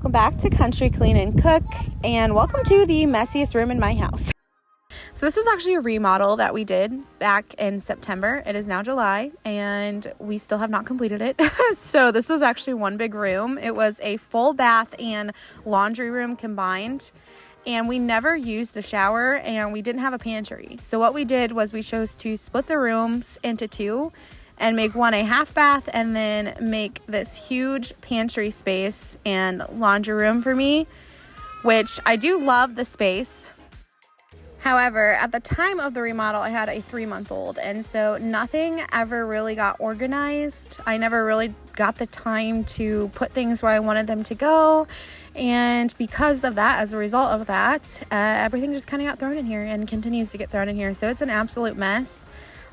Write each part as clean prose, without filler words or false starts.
welcome back to Country Clean and Cook, and welcome to the messiest room in my house. So this was actually a remodel that we did back in September. It is now July, and we still have not completed it. So this was actually one big room. It was a full bath and laundry room combined, and we never used the shower, and we didn't have a pantry. So what we did was we chose to split the rooms into two and make one a half bath, and then make this huge pantry space and laundry room for me, which I do love the space. However, at the time of the remodel, I had a 3-month-old, and so nothing ever really got organized. I never really got the time to put things where I wanted them to go, and because of that, as a result of that, everything just kind of got thrown in here and continues to get thrown in here. So it's an absolute mess.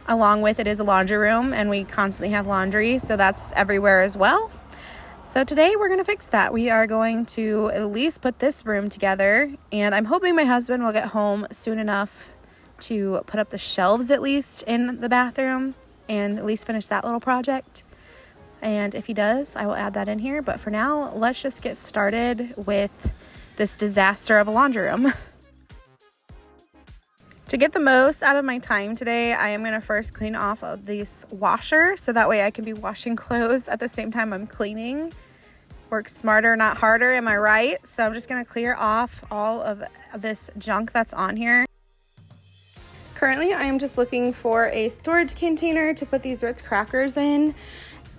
Along with it is a laundry room, and we constantly have laundry, so that's everywhere as well. So today we're going to fix that. We are going to at least put this room together, and I'm hoping my husband will get home soon enough to put up the shelves at least in the bathroom and at least finish that little project. And if he does, I will add that in here. But for now, let's just get started with this disaster of a laundry room. To get the most out of my time today, I am going to first clean off of this washer so that way I can be washing clothes at the same time I'm cleaning. Work smarter, not harder, am I right? So I'm just going to clear off all of this junk that's on here. Currently, I am just looking for a storage container to put these Ritz crackers in.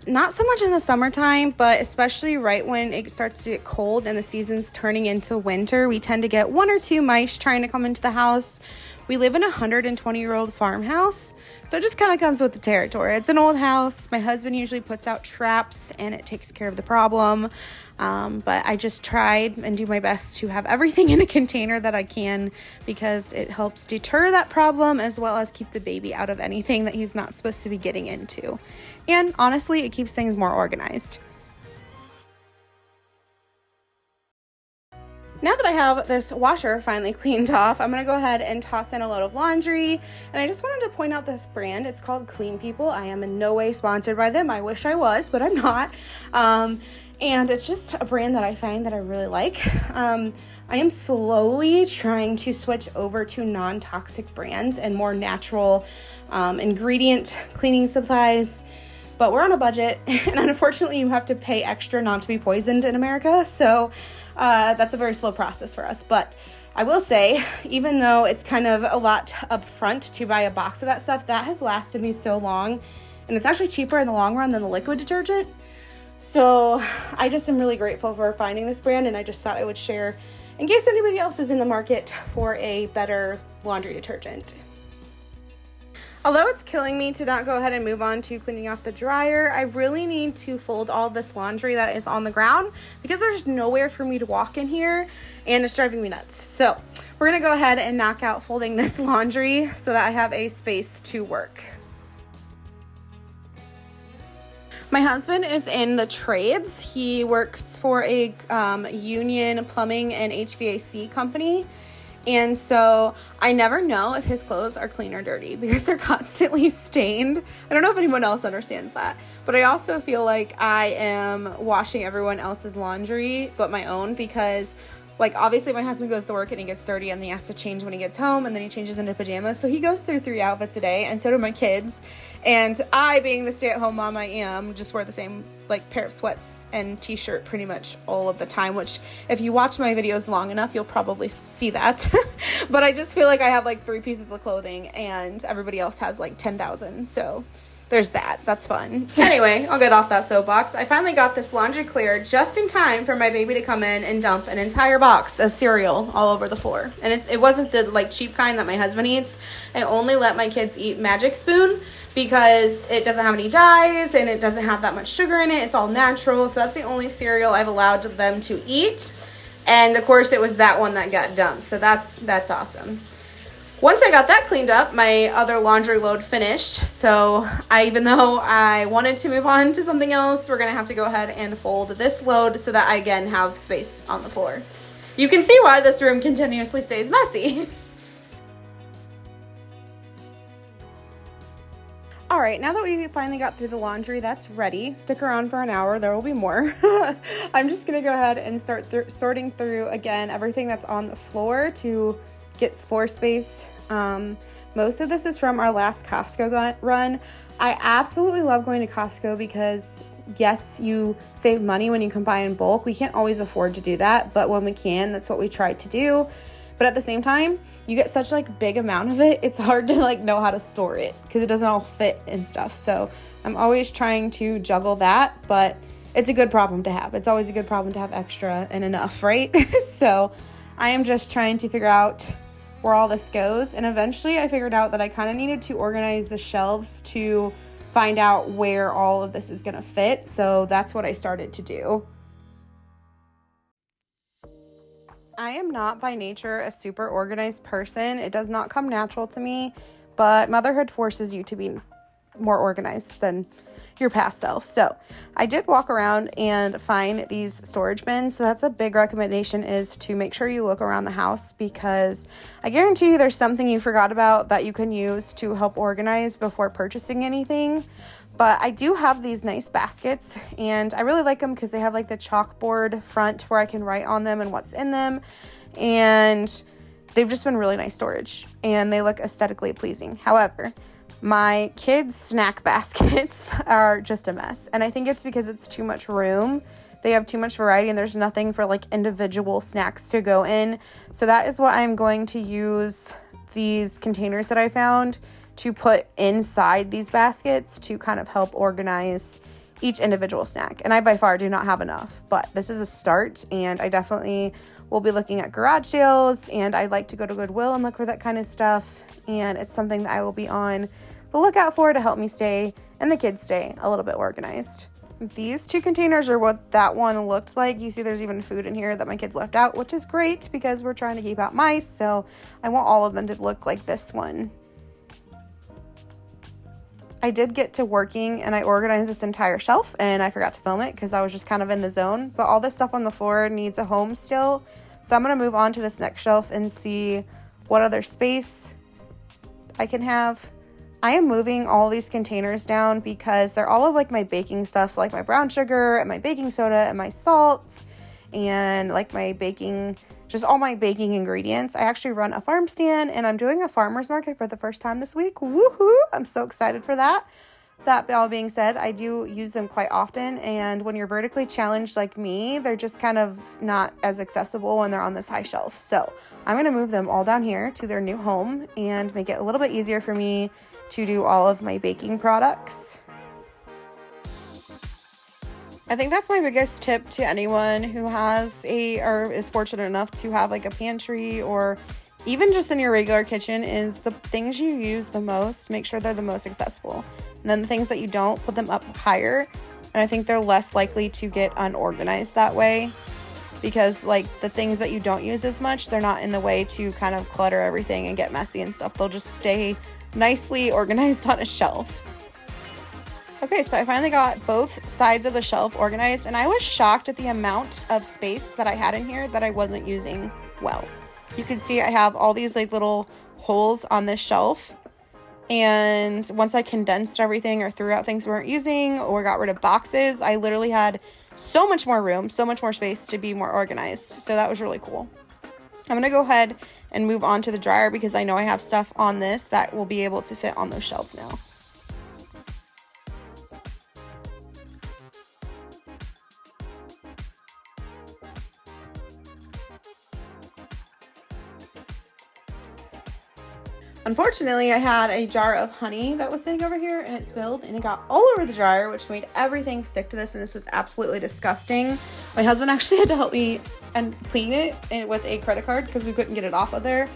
Not so much in the summertime, but especially right when it starts to get cold and the season's turning into winter, we tend to get 1 or 2 mice trying to come into the house. We live in a 120-year-old farmhouse, so it just kind of comes with the territory. It's an old house. My husband usually puts out traps, and it takes care of the problem. But I just tried and do my best to have everything in a container that I can, because it helps deter that problem as well as keep the baby out of anything that he's not supposed to be getting into. And honestly, it keeps things more organized. Now that I have this washer finally cleaned off, I'm going to go ahead and toss in a load of laundry. And I just wanted to point out this brand. It's called Clean People. I am in no way sponsored by them. I wish I was, but I'm not. And it's just a brand that I find that I really like. I am slowly trying to switch over to non-toxic brands and more natural ingredient cleaning supplies. But we're on a budget, and unfortunately you have to pay extra not to be poisoned in America. So that's a very slow process for us. But I will say, even though it's kind of a lot up front to buy a box of that stuff, that has lasted me so long. And it's actually cheaper in the long run than the liquid detergent. So I just am really grateful for finding this brand, and I just thought I would share in case anybody else is in the market for a better laundry detergent. Although it's killing me to not go ahead and move on to cleaning off the dryer, I really need to fold all this laundry that is on the ground because there's nowhere for me to walk in here, and it's driving me nuts. So we're going to go ahead and knock out folding this laundry so that I have a space to work. My husband is in the trades. He works for a union plumbing and HVAC company. And so I never know if his clothes are clean or dirty because they're constantly stained. I don't know if anyone else understands that. But I also feel like I am washing everyone else's laundry but my own, because obviously my husband goes to work and he gets dirty and he has to change when he gets home, and then he changes into pajamas. So he goes through 3 outfits a day, and so do my kids. And I, being the stay-at-home mom I am, just wear the same pair of sweats and t-shirt pretty much all of the time, which if you watch my videos long enough, you'll probably see that. But I just feel like I have 3 pieces of clothing and everybody else has 10,000. So there's that. That's fun. Anyway, I'll get off that soapbox. I finally got this laundry cleared just in time for my baby to come in and dump an entire box of cereal all over the floor. And it wasn't the cheap kind that my husband eats. I only let my kids eat Magic Spoon because it doesn't have any dyes and it doesn't have that much sugar in it. It's all natural. So that's the only cereal I've allowed them to eat. And of course it was that one that got dumped. So that's awesome. Once I got that cleaned up, my other laundry load finished. So even though I wanted to move on to something else, we're going to have to go ahead and fold this load so that I again have space on the floor. You can see why this room continuously stays messy. All right, now that we finally got through the laundry, that's ready. Stick around for an hour, there will be more. I'm just gonna go ahead and start sorting through, again, everything that's on the floor to get floor space. Most of this is from our last Costco run. I absolutely love going to Costco because, yes, you save money when you can buy in bulk. We can't always afford to do that, but when we can, that's what we try to do. But at the same time, you get such like big amount of it, it's hard to like know how to store it because it doesn't all fit and stuff. So I'm always trying to juggle that, but it's a good problem to have. It's always a good problem to have extra and enough, right? So I am just trying to figure out where all this goes. And eventually I figured out that I kind of needed to organize the shelves to find out where all of this is going to fit. So that's what I started to do. I am not by nature a super organized person. It does not come natural to me, but motherhood forces you to be more organized than your past self. So I did walk around and find these storage bins. So that's a big recommendation, is to make sure you look around the house, because I guarantee you there's something you forgot about that you can use to help organize before purchasing anything. But I do have these nice baskets, and I really like them because they have like the chalkboard front where I can write on them and what's in them. And they've just been really nice storage, and they look aesthetically pleasing. However, my kids' snack baskets are just a mess. And I think it's because it's too much room. They have too much variety, and there's nothing for like individual snacks to go in. So that is what I'm going to use these containers that I found to put inside these baskets to kind of help organize each individual snack. And I by far do not have enough, but this is a start, and I definitely will be looking at garage sales, and I like to go to Goodwill and look for that kind of stuff. And it's something that I will be on the lookout for to help me stay, and the kids stay, a little bit organized. These two containers are what that one looked like. You see there's even food in here that my kids left out, which is great because we're trying to keep out mice. So I want all of them to look like this one. I did get to working and I organized this entire shelf, and I forgot to film it because I was just kind of in the zone. But all this stuff on the floor needs a home still. So I'm going to move on to this next shelf and see what other space I can have. I am moving all these containers down because they're all of like my baking stuff. So like my brown sugar and my baking soda and my salt and like my baking, just all my baking ingredients. I actually run a farm stand, and I'm doing a farmer's market for the first time this week. Woohoo! I'm so excited for that. That all being said, I do use them quite often, and when you're vertically challenged like me, they're just kind of not as accessible when they're on this high shelf. So I'm going to move them all down here to their new home and make it a little bit easier for me to do all of my baking products. I think that's my biggest tip to anyone who has or is fortunate enough to have like a pantry, or even just in your regular kitchen, is the things you use the most, make sure they're the most accessible. And then the things that you don't, put them up higher. And I think they're less likely to get unorganized that way, because like the things that you don't use as much, they're not in the way to kind of clutter everything and get messy and stuff. They'll just stay nicely organized on a shelf. Okay, so I finally got both sides of the shelf organized, and I was shocked at the amount of space that I had in here that I wasn't using well. You can see I have all these like little holes on this shelf, and once I condensed everything or threw out things we weren't using or got rid of boxes, I literally had so much more room, so much more space to be more organized. So that was really cool. I'm going to go ahead and move on to the dryer because I know I have stuff on this that will be able to fit on those shelves now. Unfortunately, I had a jar of honey that was sitting over here, and it spilled and it got all over the dryer, which made everything stick to this, and this was absolutely disgusting. My husband actually had to help me and clean it with a credit card because we couldn't get it off of there.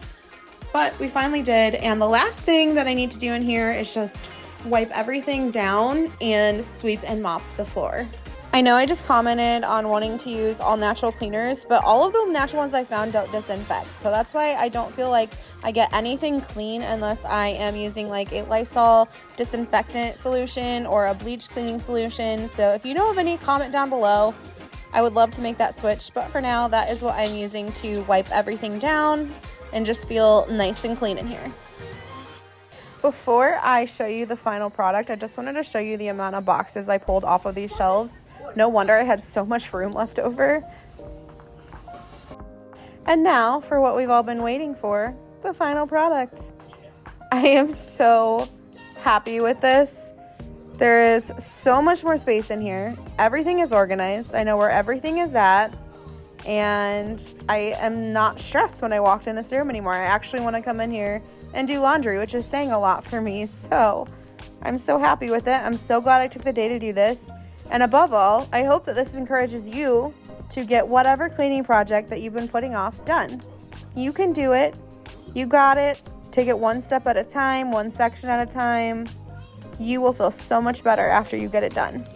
But we finally did, and the last thing that I need to do in here is just wipe everything down and sweep and mop the floor. I know I just commented on wanting to use all natural cleaners, but all of the natural ones I found don't disinfect. So that's why I don't feel like I get anything clean unless I am using like a Lysol disinfectant solution or a bleach cleaning solution. So if you know of any, comment down below. I would love to make that switch, but for now, that is what I'm using to wipe everything down and just feel nice and clean in here. Before I show you the final product, I just wanted to show you the amount of boxes I pulled off of these shelves. No wonder I had so much room left over. And now for what we've all been waiting for, the final product. I am so happy with this. There is so much more space in here. Everything is organized. I know where everything is at. And I am not stressed when I walked in this room anymore. I actually want to come in here and do laundry, which is saying a lot for me. So I'm so happy with it. I'm so glad I took the day to do this. And above all, I hope that this encourages you to get whatever cleaning project that you've been putting off done. You can do it. You got it. Take it one step at a time, one section at a time. You will feel so much better after you get it done.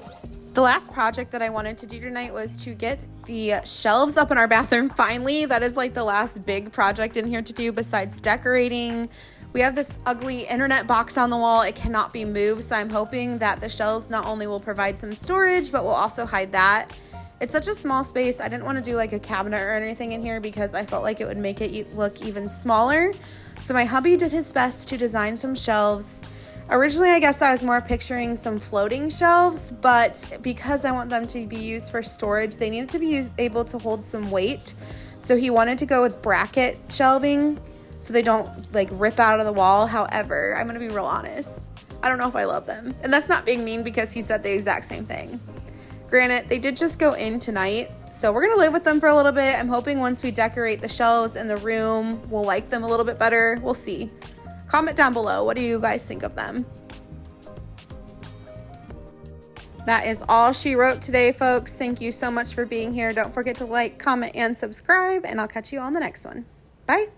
The last project that I wanted to do tonight was to get the shelves up in our bathroom finally. That is like the last big project in here to do besides decorating. We have this ugly internet box on the wall. It cannot be moved, so I'm hoping that the shelves not only will provide some storage, but will also hide that. It's such a small space. I didn't want to do like a cabinet or anything in here because I felt like it would make it look even smaller. So my hubby did his best to design some shelves. Originally, I guess I was more picturing some floating shelves, but because I want them to be used for storage, they needed to be able to hold some weight. So he wanted to go with bracket shelving so they don't like rip out of the wall. However, I'm going to be real honest. I don't know if I love them. And that's not being mean because he said the exact same thing. Granted, they did just go in tonight, so we're going to live with them for a little bit. I'm hoping once we decorate the shelves in the room, we'll like them a little bit better. We'll see. Comment down below. What do you guys think of them? That is all she wrote today, folks. Thank you so much for being here. Don't forget to like, comment, and subscribe, and I'll catch you on the next one. Bye.